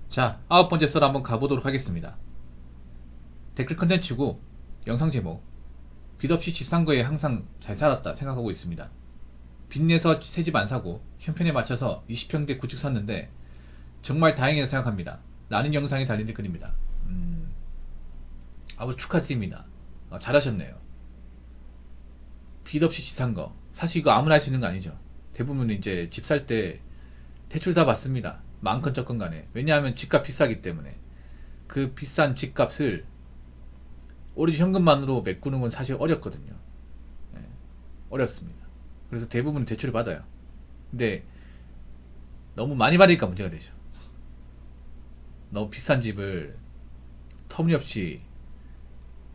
자, 9번째 썰 한번 가보도록 하겠습니다. 댓글 컨텐츠고 영상 제목 빚 없이 집 산 거에 항상 잘 살았다 생각하고 있습니다. 빚 내서 새 집 안 사고 형편에 맞춰서 20평대 구축 샀는데 정말 다행이라 생각합니다. 라는 영상이 달린 댓글입니다. 아주 축하드립니다. 잘하셨네요. 빚 없이 집 산 거 사실 이거 아무나 할 수 있는 거 아니죠. 대부분 이제 집 살 때 대출 다 받습니다. 많건 적건 간에. 왜냐하면 집값 비싸기 때문에. 그 비싼 집값을 오로지 현금만으로 메꾸는 건 사실 어렵거든요. 예, 어렵습니다. 그래서 대부분 대출을 받아요. 근데 너무 많이 받으니까 문제가 되죠. 너무 비싼 집을 터무니없이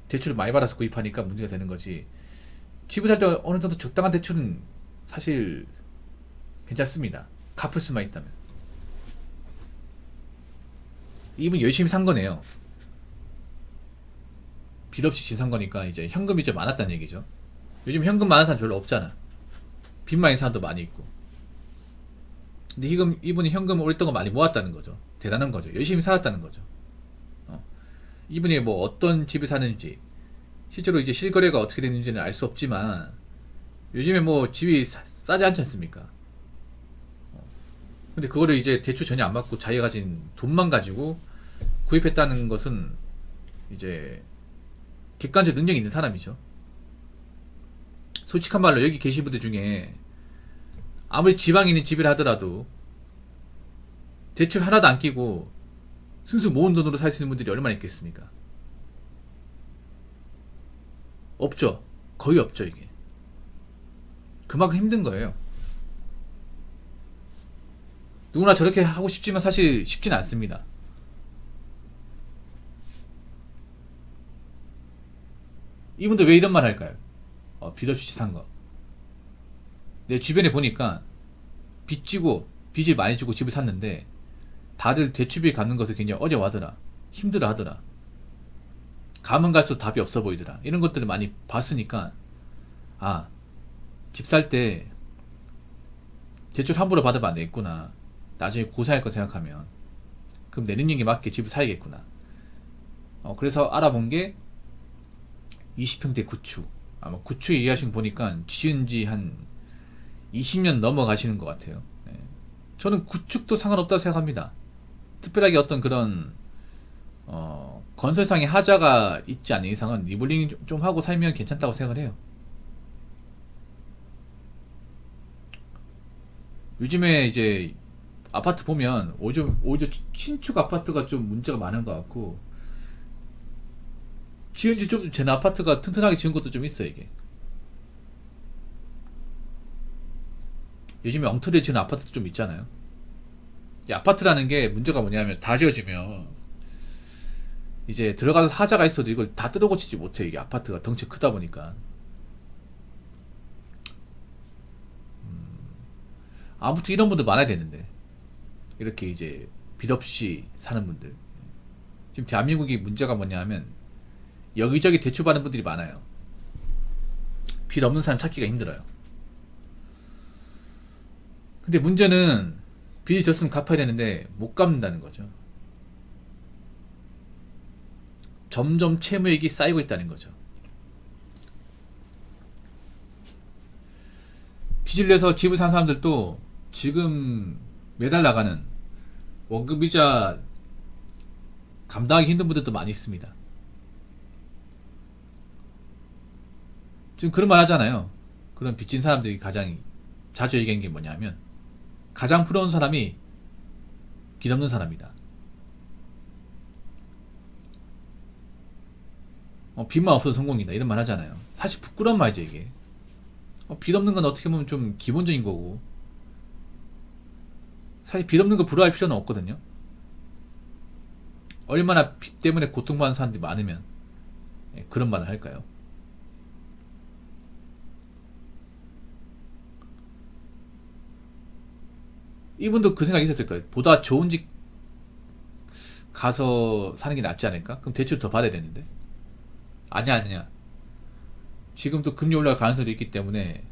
대출을 많이 받아서 구입하니까 문제가 되는 거지. 집을 살 때 어느 정도 적당한 대출은 사실 괜찮습니다. 갚을 수만 있다면. 이분 열심히 산 거네요. 빚 없이 집 산 거니까 이제 현금이 좀 많았다는 얘기죠. 요즘 현금 많은 사람 별로 없잖아. 빚 많은 사람도 많이 있고. 근데 이분이 현금을 오랫동안 많이 모았다는 거죠. 대단한 거죠. 열심히 살았다는 거죠. 이분이 뭐 어떤 집을 사는지, 실제로 이제 실거래가 어떻게 되는지는 알 수 없지만, 요즘에 뭐 집이 싸지 않지 않습니까? 근데 그거를 이제 대출 전혀 안 받고 자기가 가진 돈만 가지고 구입했다는 것은 이제 객관적 능력이 있는 사람이죠. 솔직한 말로 여기 계신 분들 중에 아무리 지방에 있는 집이라 하더라도 대출 하나도 안 끼고 순수 모은 돈으로 살 수 있는 분들이 얼마나 있겠습니까? 없죠. 거의 없죠, 이게. 그만큼 힘든 거예요. 누구나 저렇게 하고 싶지만 사실 쉽진 않습니다. 이분도 왜 이런 말 할까요? 빚 없이 산 거. 내 주변에 보니까 빚 지고 빚을 많이 지고 집을 샀는데 다들 대출비 갚는 것을 굉장히 어려워하더라. 힘들어 하더라. 가면 갈수록 답이 없어 보이더라. 이런 것들을 많이 봤으니까 집 살 때 대출 함부로 받으면 안 되겠구나. 나중에 고생할 거 생각하면 그럼 내 능력에 맞게 집을 사야겠구나. 그래서 알아본 게 20평대 구축. 아마 구축 얘기하신 거 보니까 지은 지 한 20년 넘어가시는 것 같아요. 네. 저는 구축도 상관없다고 생각합니다. 특별하게 어떤 그런 건설상의 하자가 있지 않은 이상은 리블링 좀 하고 살면 괜찮다고 생각을 해요. 요즘에 이제 아파트 보면 오히려 신축 아파트가 좀 문제가 많은 것 같고, 지은 지 좀 전 아파트가 튼튼하게 지은 것도 좀 있어요, 이게. 요즘에 엉터리 지은 아파트도 좀 있잖아요. 이 아파트라는 게 문제가 뭐냐면 다 지어지면 이제 들어가서 하자가 있어도 이걸 다 뜯어 고치지 못해. 이게 아파트가 덩치 크다 보니까. 아무튼 이런 분들 많아야 되는데, 이렇게 이제 빚 없이 사는 분들. 지금 대한민국이 문제가 뭐냐면 여기저기 대출받는 분들이 많아요. 빚 없는 사람 찾기가 힘들어요. 근데 문제는 빚이 졌으면 갚아야 되는데 못 갚는다는 거죠. 점점 채무액이 쌓이고 있다는 거죠. 빚을 내서 집을 산 사람들도 지금 매달 나가는 원금이자 감당하기 힘든 분들도 많이 있습니다. 지금 그런 말 하잖아요. 그런 빚진 사람들이 가장 자주 얘기하는 게 뭐냐면 가장 부러운 사람이 빚 없는 사람이다. 빚만 없어도 성공이다. 이런 말 하잖아요. 사실 부끄러운 말이죠, 이게. 빚 없는 건 어떻게 보면 좀 기본적인 거고, 사실 빚 없는 거 부러워할 필요는 없거든요. 얼마나 빚 때문에 고통받는 사람들이 많으면 그런 말을 할까요? 이분도 그 생각이 있었을 거예요. 보다 좋은 집 가서 사는 게 낫지 않을까? 그럼 대출을 더 받아야 되는데. 아니야. 지금도 금리 올라갈 가능성도 있기 때문에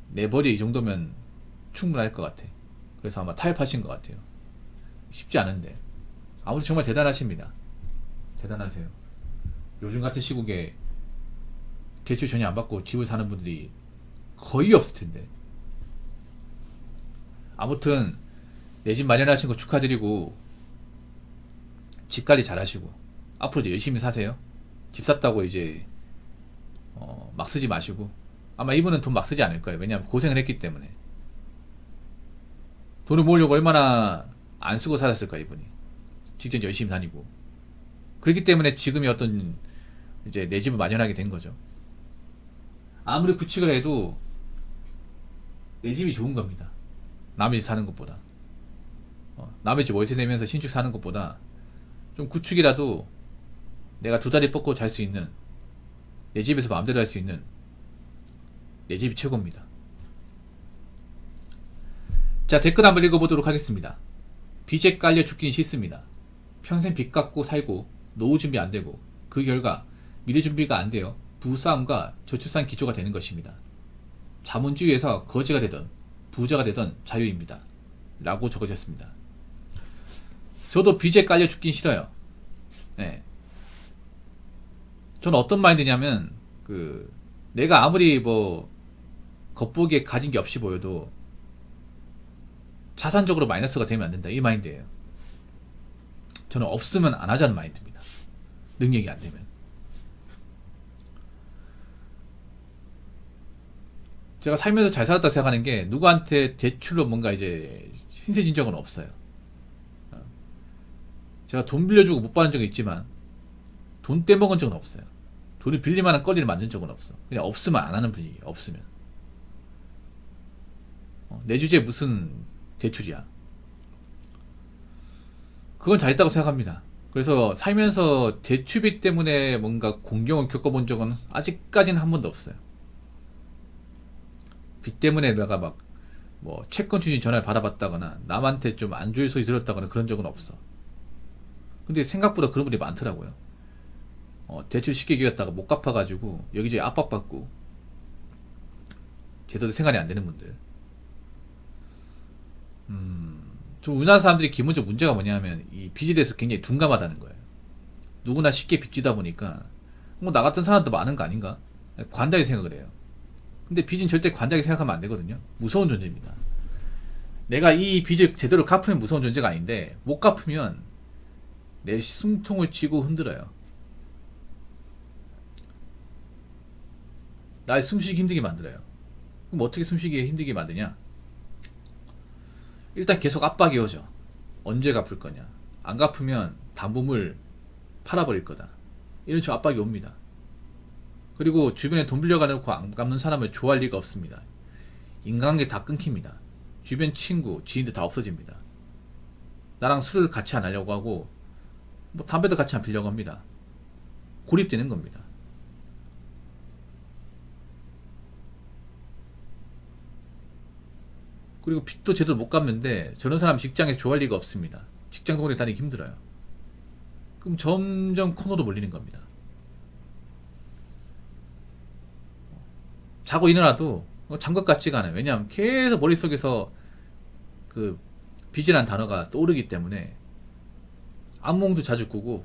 내버려 이 정도면 충분할 것 같아. 그래서 아마 타협하신 것 같아요. 쉽지 않은데. 아무튼 정말 대단하십니다. 대단하세요. 요즘 같은 시국에 대출 전혀 안 받고 집을 사는 분들이 거의 없을 텐데. 아무튼 내 집 마련하신 거 축하드리고 집 관리 잘 하시고 앞으로도 열심히 사세요. 집 샀다고 이제 막 쓰지 마시고, 아마 이분은 돈 막 쓰지 않을 거예요. 왜냐하면 고생을 했기 때문에. 돈을 모으려고 얼마나 안 쓰고 살았을까 이분이. 직접 열심히 다니고. 그렇기 때문에 지금이 어떤 이제 내 집을 마련하게 된 거죠. 아무리 구축을 해도 내 집이 좋은 겁니다. 남의 집 사는 것보다. 남의 집 월세 내면서 신축 사는 것보다 좀 구축이라도 내가 두 다리 뻗고 잘 수 있는, 내 집에서 마음대로 할 수 있는 내 집이 최고입니다. 자, 댓글 한번 읽어보도록 하겠습니다. 빚에 깔려 죽긴 싫습니다. 평생 빚 갚고 살고 노후 준비 안 되고 그 결과 미래 준비가 안 되어 부싸움과 저출산 기조가 되는 것입니다. 자본주의에서 거지가 되던 부자가 되던 자유입니다. 라고 적어졌습니다. 저도 빚에 깔려 죽긴 싫어요. 네. 저는 어떤 마인드냐면, 내가 아무리 겉보기에 가진 게 없이 보여도 자산적으로 마이너스가 되면 안 된다, 이 마인드예요. 저는 없으면 안 하자는 마인드입니다. 능력이 안 되면. 제가 살면서 잘 살았다고 생각하는 게, 누구한테 대출로 뭔가 이제 신세진 적은 없어요. 제가 돈 빌려주고 못 받은 적은 있지만 돈 떼먹은 적은 없어요. 돈을 빌릴 만한 거리를 만든 적은 없어. 그냥 없으면 안 하는 분위기. 없으면 내 주제에 무슨 대출이야. 그건 잘했다고 생각합니다. 그래서 살면서 대출비 때문에 뭔가 공경을 겪어본 적은 아직까지는 한 번도 없어요. 빚 때문에 내가 채권 추진 전화를 받아봤다거나 남한테 좀 안 좋은 소리 들었다거나 그런 적은 없어. 근데 생각보다 그런 분들이 많더라고요. 대출 쉽게 이겼다가 못 갚아가지고 여기저기 압박받고 제대로 생활이 안 되는 분들. 좀 우리나라 사람들이 기본적으로 문제가 뭐냐면 이 빚에 대해서 굉장히 둔감하다는 거예요. 누구나 쉽게 빚지다 보니까 나 같은 사람도 많은 거 아닌가? 관대하게 생각을 해요. 근데 빚은 절대 관대하게 생각하면 안 되거든요. 무서운 존재입니다. 내가 이 빚을 제대로 갚으면 무서운 존재가 아닌데 못 갚으면 내 숨통을 쥐고 흔들어요. 날 숨쉬기 힘들게 만들어요. 그럼 어떻게 숨쉬기 힘들게 만드냐? 일단 계속 압박이 오죠. 언제 갚을 거냐? 안 갚으면 담보물 팔아버릴 거다. 이런 식으로 압박이 옵니다. 그리고 주변에 돈 빌려가놓고 안 갚는 사람을 좋아할 리가 없습니다. 인간관계 다 끊깁니다. 주변 친구, 지인들 다 없어집니다. 나랑 술을 같이 안 하려고 하고 담배도 같이 안 피려고 합니다. 고립되는 겁니다. 그리고 빚도 제대로 못 갚는데 저런 사람 직장에서 좋아할 리가 없습니다. 직장 동료에 다니기 힘들어요. 그럼 점점 코너로 몰리는 겁니다. 자고 일어나도 잠것 같지가 않아요. 왜냐하면 계속 머릿속에서 빚이라는 단어가 떠오르기 때문에 악몽도 자주 꾸고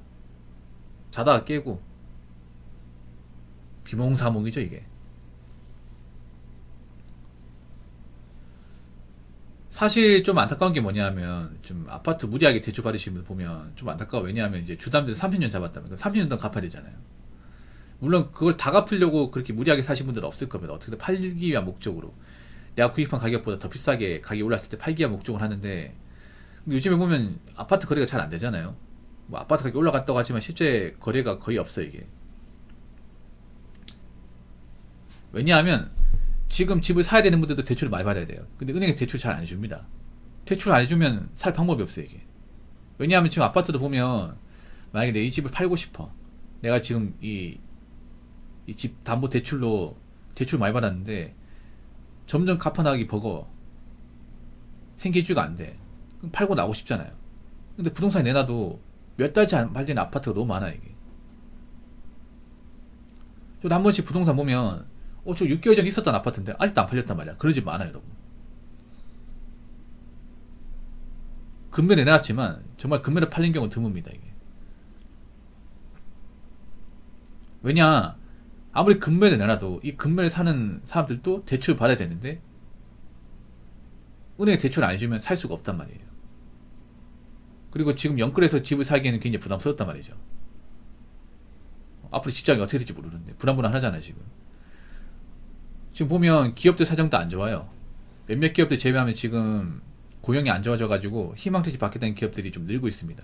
자다가 깨고 비몽사몽이죠 이게. 사실 좀 안타까운 게 뭐냐면 좀 아파트 무리하게 대출 받으시는 분 보면 좀 안타까워. 왜냐하면 이제 주담대를 30년 잡았다면 30년 동안 갚아야 되잖아요. 물론 그걸 다 갚으려고 그렇게 무리하게 사신 분들은 없을 겁니다. 어떻게든 팔기 위한 목적으로 내가 구입한 가격보다 더 비싸게 가격이 올랐을 때 팔기 위한 목적으로 하는데, 요즘에 보면 아파트 거래가 잘 안 되잖아요. 아파트 가격이 올라갔다고 하지만 실제 거래가 거의 없어요 이게. 왜냐하면 지금 집을 사야 되는 분들도 대출을 많이 받아야 돼요. 근데 은행에서 대출 잘 안 해줍니다. 대출 안 해주면 살 방법이 없어요 이게. 왜냐하면 지금 아파트도 보면 만약에 내 이 집을 팔고 싶어. 내가 지금 이 집 담보 대출로 대출 많이 받았는데 점점 갚아나가기 버거워. 생기주가 안 돼. 그럼 팔고 나오고 싶잖아요. 근데 부동산에 내놔도 몇 달째 안 팔리는 아파트가 너무 많아 이게. 저도 한 번씩 부동산 보면 저 6개월 전에 있었던 아파트인데 아직도 안 팔렸단 말이야. 그런 집 많아요 여러분. 금매를 내놨지만 정말 금매로 팔린 경우는 드뭅니다. 이게. 왜냐, 아무리 금매를 내놔도 이 금매를 사는 사람들도 대출을 받아야 되는데 은행에 대출을 안 해주면 살 수가 없단 말이에요. 그리고 지금 영끌에서 집을 사기에는 굉장히 부담스럽단 말이죠. 앞으로 직장이 어떻게 될지 모르는데 불안불안하잖아요. 지금 보면 기업들 사정도 안 좋아요. 몇몇 기업들 제외하면 지금 고용이 안 좋아져가지고 희망퇴직 받겠다는 기업들이 좀 늘고 있습니다.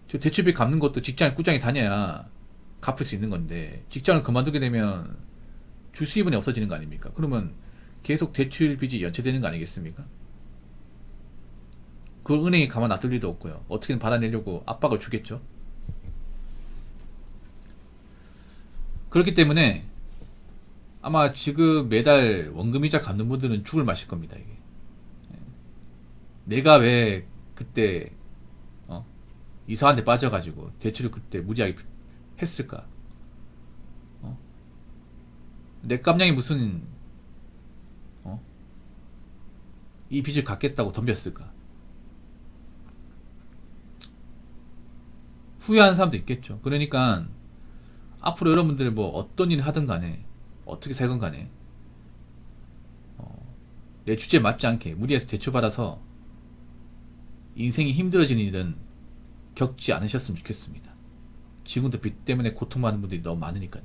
대출비 갚는 것도 직장을 꾸준히 다녀야 갚을 수 있는 건데 직장을 그만두게 되면 주 수입원이 없어지는 거 아닙니까? 그러면 계속 대출 빚이 연체되는 거 아니겠습니까? 그걸 은행이 가만 놔둘 리도 없고요. 어떻게든 받아내려고 압박을 주겠죠. 그렇기 때문에 아마 지금 매달 원금이자 갚는 분들은 죽을 맛일 겁니다. 이게. 내가 왜 그때 이상한 데 빠져가지고 대출을 그때 무리하게 했을까? 내 깜냥이 무슨 이 빚을 갚겠다고 덤볐을까? 후회하는 사람도 있겠죠. 그러니까 앞으로 여러분들 뭐 어떤 일을 하든 간에 어떻게 살건 간에 내 주제에 맞지 않게 무리해서 대출받아서 인생이 힘들어지는 일은 겪지 않으셨으면 좋겠습니다. 지금도 빚 때문에 고통받는 분들이 너무 많으니까요.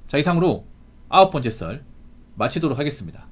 자, 이상으로 9번째 썰 마치도록 하겠습니다.